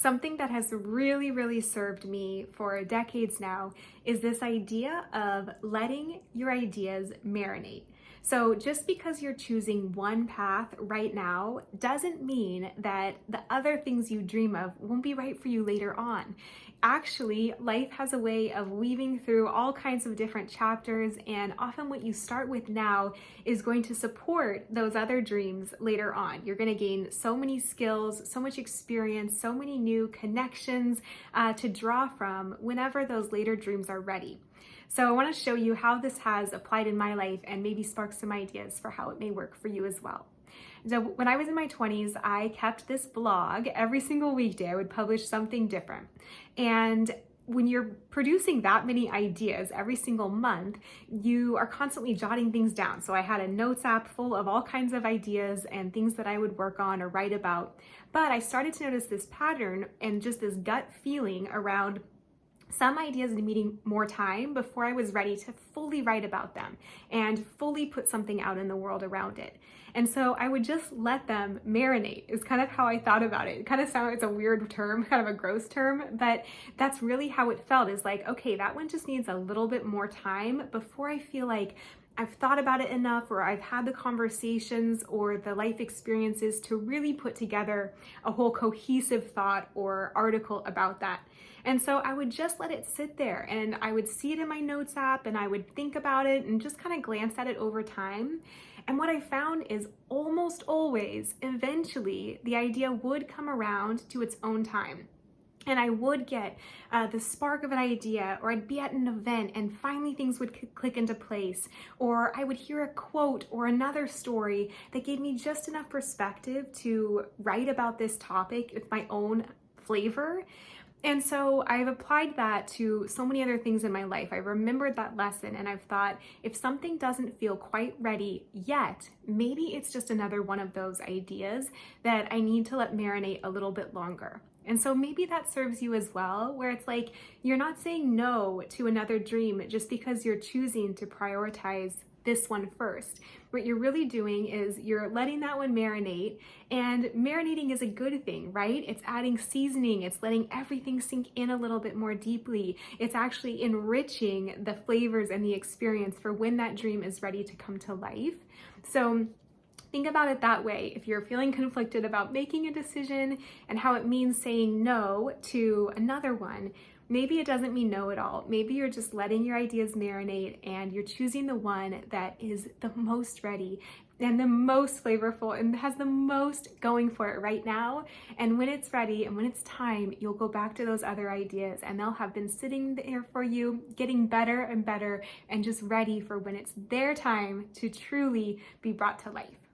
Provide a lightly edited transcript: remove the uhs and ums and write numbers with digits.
Something that has really served me for decades now is this idea of letting your ideas marinate. So just because you're choosing one path right now doesn't mean that the other things you dream of won't be right for you later on. Actually, life has a way of weaving through all kinds of different chapters, and often what you start with now is going to support those other dreams later on. You're going to gain so many skills, so much experience, so many new connections to draw from whenever those later dreams are ready. So I want to show you how this has applied in my life and maybe spark some ideas for how it may work for you as well. So when I was in my 20s, I kept this blog. Every single weekday I would publish something different. And when you're producing that many ideas every single month, you are constantly jotting things down. So I had a notes app full of all kinds of ideas and things that I would work on or write about. But I started to notice this pattern and just this gut feeling around some ideas needing more time before I was ready to fully write about them and fully put something out in the world around it. And so I would just let them marinate is kind of how I thought about it. It kind of sounds, it's a weird term, kind of a gross term, but that's really how it felt, is like, okay, that one just needs a little bit more time before I feel like I've thought about it enough, or I've had the conversations or the life experiences to really put together a whole cohesive thought or article about that. And so I would just let it sit there, and I would see it in my notes app, and I would think about it and just kind of glance at it over time. And what I found is almost always, eventually, the idea would come around to its own time. And I would get the spark of an idea, or I'd be at an event and finally things would click into place, or I would hear a quote or another story that gave me just enough perspective to write about this topic with my own flavor. And so I've applied that to so many other things in my life. I remembered that lesson, and I've thought, if something doesn't feel quite ready yet, maybe it's just another one of those ideas that I need to let marinate a little bit longer. And so maybe that serves you as well, where it's like you're not saying no to another dream just because you're choosing to prioritize this one first. What you're really doing is you're letting that one marinate, and marinating is a good thing, right? It's adding seasoning, it's letting everything sink in a little bit more deeply. It's actually enriching the flavors and the experience for when that dream is ready to come to life. So think about it that way. If you're feeling conflicted about making a decision and how it means saying no to another one, maybe it doesn't mean no at all. Maybe you're just letting your ideas marinate and you're choosing the one that is the most ready and the most flavorful and has the most going for it right now. And when it's ready and when it's time, you'll go back to those other ideas and they'll have been sitting there for you, getting better and better, and just ready for when it's their time to truly be brought to life.